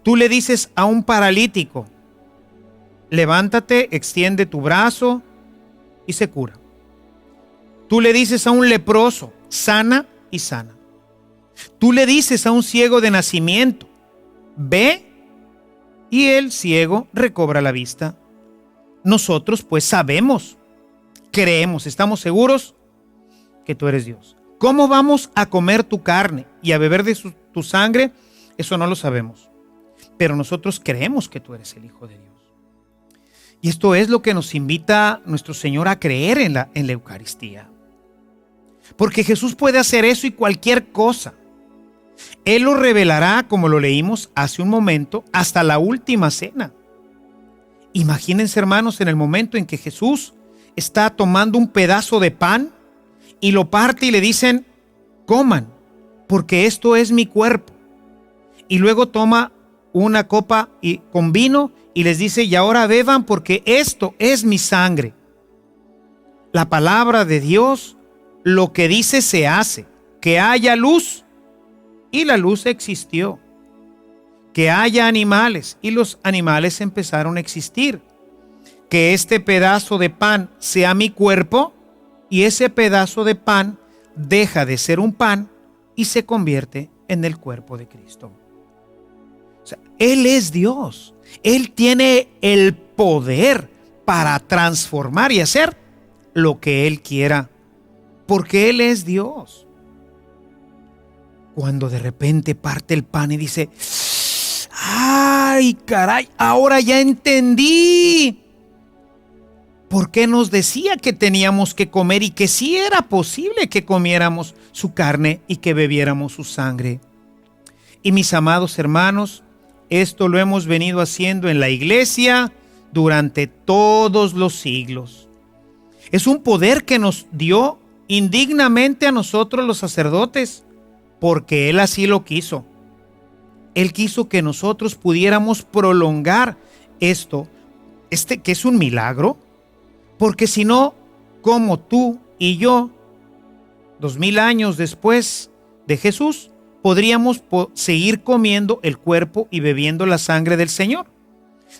Tú le dices a un paralítico: levántate, extiende tu brazo, y se cura. Tú le dices a un leproso: sana, y sana. Tú le dices a un ciego de nacimiento: ve, y el ciego recobra la vista. Nosotros pues sabemos, creemos, estamos seguros que tú eres Dios. ¿Cómo vamos a comer tu carne y a beber de tu sangre? Eso no lo sabemos. Pero nosotros creemos que tú eres el Hijo de Dios. Y esto es lo que nos invita nuestro Señor a creer en la Eucaristía. Porque Jesús puede hacer eso y cualquier cosa. Él lo revelará, como lo leímos hace un momento, hasta la última cena. Imagínense, hermanos, en el momento en que Jesús está tomando un pedazo de pan y lo parte y le dicen: coman, porque esto es mi cuerpo. Y luego toma una copa con vino y les dice: y ahora beban, porque esto es mi sangre. La palabra de Dios, lo que dice se hace. Que haya luz, y la luz existió. Que haya animales, y los animales empezaron a existir. Que este pedazo de pan sea mi cuerpo, y ese pedazo de pan deja de ser un pan y se convierte en el cuerpo de Cristo. O sea, Él es Dios. Él tiene el poder para transformar y hacer lo que Él quiera, porque Él es Dios. Cuando de repente parte el pan y dice: ¡ay, caray! Ahora ya entendí por qué nos decía que teníamos que comer y que sí era posible que comiéramos su carne y que bebiéramos su sangre. Y mis amados hermanos, esto lo hemos venido haciendo en la iglesia durante todos los siglos. Es un poder que nos dio indignamente a nosotros los sacerdotes, porque Él así lo quiso. Él quiso que nosotros pudiéramos prolongar esto, que es un milagro, porque si no, ¿cómo tú y yo, 2000 años después de Jesús, podríamos seguir comiendo el cuerpo y bebiendo la sangre del Señor?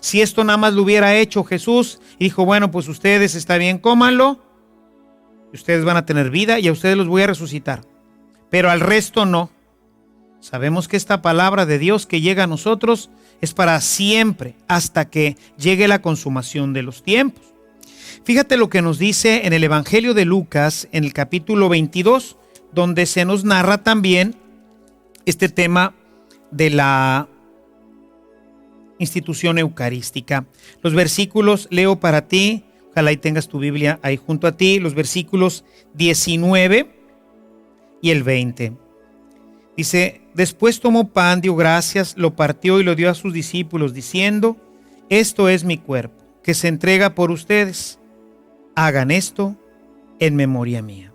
Si esto nada más lo hubiera hecho Jesús y dijo: bueno, pues ustedes está bien, cómanlo, y ustedes van a tener vida y a ustedes los voy a resucitar, pero al resto no. Sabemos que esta palabra de Dios que llega a nosotros es para siempre, hasta que llegue la consumación de los tiempos. Fíjate lo que nos dice en el Evangelio de Lucas, en el capítulo 22, donde se nos narra también este tema de la institución eucarística. Los versículos leo para ti, ojalá y tengas tu Biblia ahí junto a ti, los versículos 19 y el 20. Dice: después tomó pan, dio gracias, lo partió y lo dio a sus discípulos, diciendo: esto es mi cuerpo, que se entrega por ustedes. Hagan esto en memoria mía.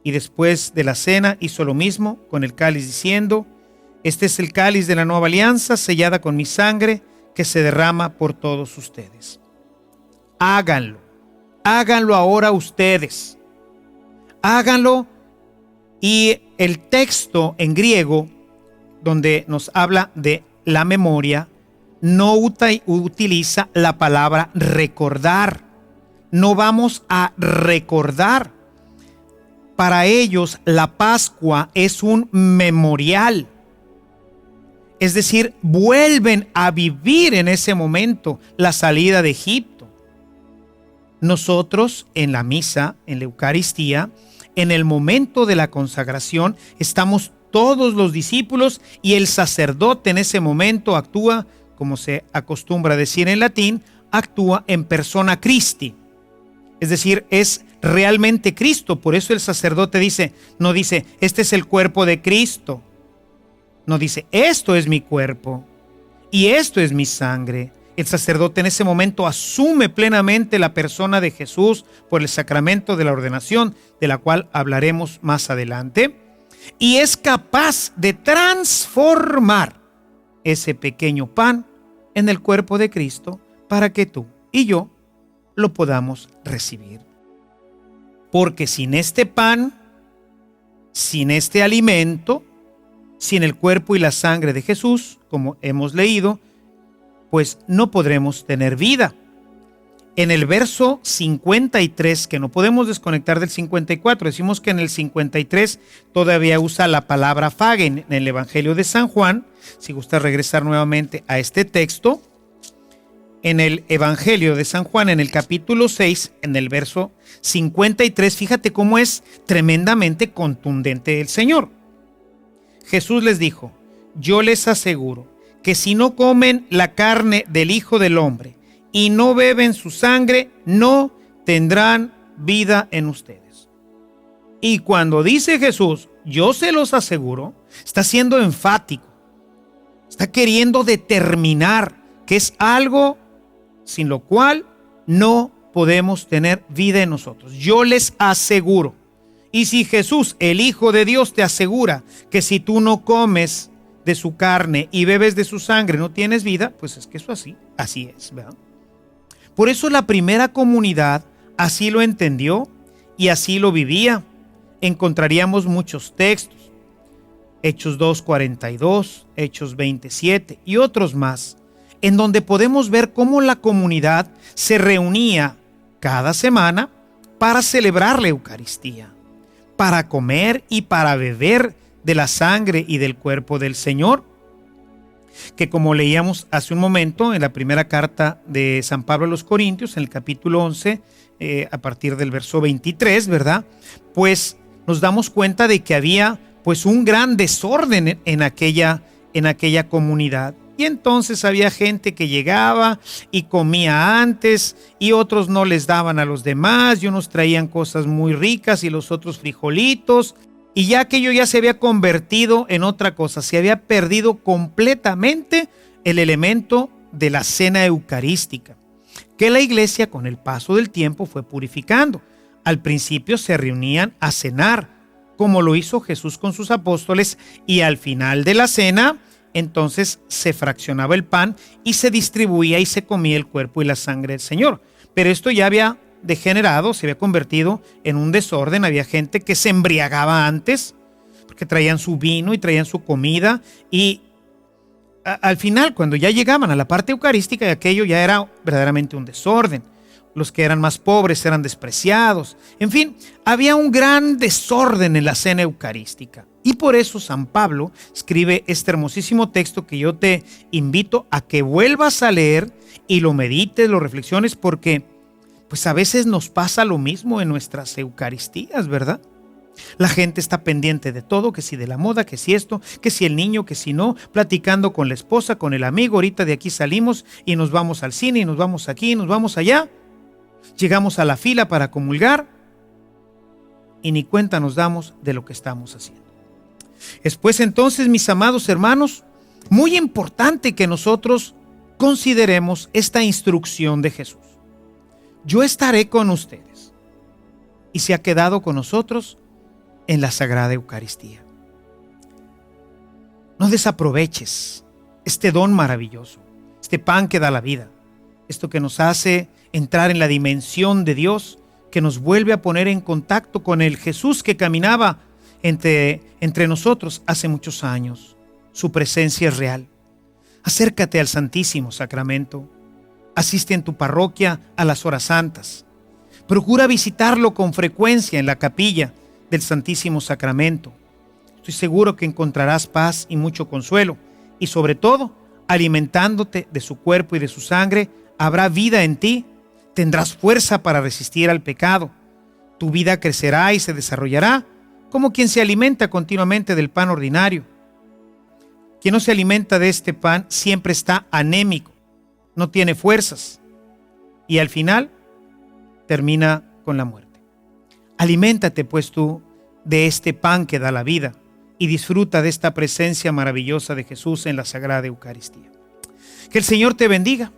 Y después de la cena hizo lo mismo con el cáliz, diciendo: este es el cáliz de la nueva alianza, sellada con mi sangre, que se derrama por todos ustedes. Háganlo. Háganlo ahora ustedes. Háganlo. Y el texto en griego, donde nos habla de la memoria, no utiliza la palabra recordar. No vamos a recordar. Para ellos la Pascua es un memorial. Es decir, vuelven a vivir en ese momento la salida de Egipto. Nosotros en la misa, en la Eucaristía, en el momento de la consagración, estamos todos los discípulos y el sacerdote en ese momento actúa, como se acostumbra decir en latín, actúa en persona Christi. Es decir, es realmente Cristo. Por eso el sacerdote no dice, este es el cuerpo de Cristo. No dice, esto es mi cuerpo y esto es mi sangre. El sacerdote en ese momento asume plenamente la persona de Jesús por el sacramento de la ordenación, de la cual hablaremos más adelante, y es capaz de transformar ese pequeño pan en el cuerpo de Cristo para que tú y yo lo podamos recibir. Porque sin este pan, sin este alimento, sin el cuerpo y la sangre de Jesús, como hemos leído, pues no podremos tener vida. En el verso 53, que no podemos desconectar del 54, decimos que en el 53 todavía usa la palabra fagen en el Evangelio de San Juan. Si gusta regresar nuevamente a este texto, en el Evangelio de San Juan, en el capítulo 6, en el verso 53, fíjate cómo es tremendamente contundente el Señor. Jesús les dijo, yo les aseguro que si no comen la carne del Hijo del Hombre y no beben su sangre, no tendrán vida en ustedes. Y cuando dice Jesús, yo se los aseguro, está siendo enfático. Está queriendo determinar que es algo sin lo cual no podemos tener vida en nosotros. Yo les aseguro. Y si Jesús, el Hijo de Dios, te asegura que si tú no comes de su carne y bebes de su sangre no tienes vida, pues es que eso así es, ¿verdad? Por eso la primera comunidad así lo entendió y así lo vivía. Encontraríamos muchos textos, Hechos 2:42, Hechos 27 y otros más, en donde podemos ver cómo la comunidad se reunía cada semana para celebrar la Eucaristía, para comer y para beber de la sangre y del cuerpo del Señor, que como leíamos hace un momento en la primera carta de San Pablo a los Corintios, en el capítulo 11, a partir del verso 23, ¿verdad? Pues nos damos cuenta de que había pues un gran desorden en aquella comunidad. Y entonces había gente que llegaba y comía antes y otros no les daban a los demás y unos traían cosas muy ricas y los otros frijolitos. Y ya aquello ya se había convertido en otra cosa, se había perdido completamente el elemento de la cena eucarística, que la iglesia con el paso del tiempo fue purificando. Al principio se reunían a cenar, como lo hizo Jesús con sus apóstoles, y al final de la cena, entonces se fraccionaba el pan y se distribuía y se comía el cuerpo y la sangre del Señor. Pero esto ya había degenerado, se había convertido en un desorden. Había gente que se embriagaba antes porque traían su vino y traían su comida y al final, cuando ya llegaban a la parte eucarística, aquello ya era verdaderamente un desorden. Los que eran más pobres eran despreciados. En fin, había un gran desorden en la cena eucarística. Y por eso San Pablo escribe este hermosísimo texto que yo te invito a que vuelvas a leer y lo medites, lo reflexiones, porque pues a veces nos pasa lo mismo en nuestras Eucaristías, ¿verdad? La gente está pendiente de todo, que si de la moda, que si esto, que si el niño, que si no, platicando con la esposa, con el amigo, ahorita de aquí salimos y nos vamos al cine y nos vamos aquí y nos vamos allá. Llegamos a la fila para comulgar y ni cuenta nos damos de lo que estamos haciendo. Después entonces, mis amados hermanos, muy importante que nosotros consideremos esta instrucción de Jesús. Yo estaré con ustedes. Y se ha quedado con nosotros en la Sagrada Eucaristía. No desaproveches este don maravilloso, este pan que da la vida, esto que nos hace entrar en la dimensión de Dios, que nos vuelve a poner en contacto con el Jesús que caminaba entre nosotros hace muchos años. Su presencia es real. Acércate al Santísimo Sacramento. Asiste en tu parroquia a las horas santas. Procura visitarlo con frecuencia en la capilla del Santísimo Sacramento. Estoy seguro que encontrarás paz y mucho consuelo. Y sobre todo, alimentándote de su cuerpo y de su sangre, habrá vida en ti. Tendrás fuerza para resistir al pecado. Tu vida crecerá y se desarrollará como quien se alimenta continuamente del pan ordinario. Quien no se alimenta de este pan siempre está anémico, no tiene fuerzas y al final termina con la muerte. Aliméntate pues tú de este pan que da la vida y disfruta de esta presencia maravillosa de Jesús en la Sagrada Eucaristía. Que el Señor te bendiga,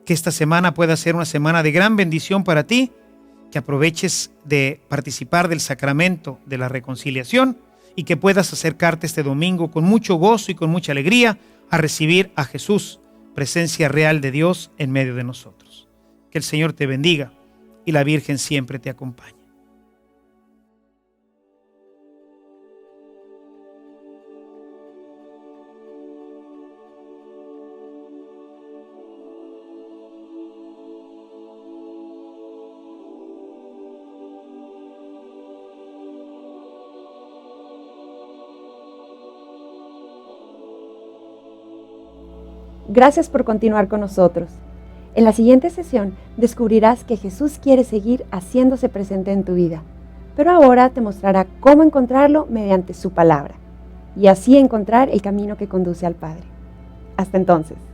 que esta semana pueda ser una semana de gran bendición para ti, que aproveches de participar del sacramento de la reconciliación y que puedas acercarte este domingo con mucho gozo y con mucha alegría a recibir a Jesús, presencia real de Dios en medio de nosotros. Que el Señor te bendiga y la Virgen siempre te acompañe. Gracias por continuar con nosotros. En la siguiente sesión descubrirás que Jesús quiere seguir haciéndose presente en tu vida, pero ahora te mostrará cómo encontrarlo mediante su palabra y así encontrar el camino que conduce al Padre. Hasta entonces.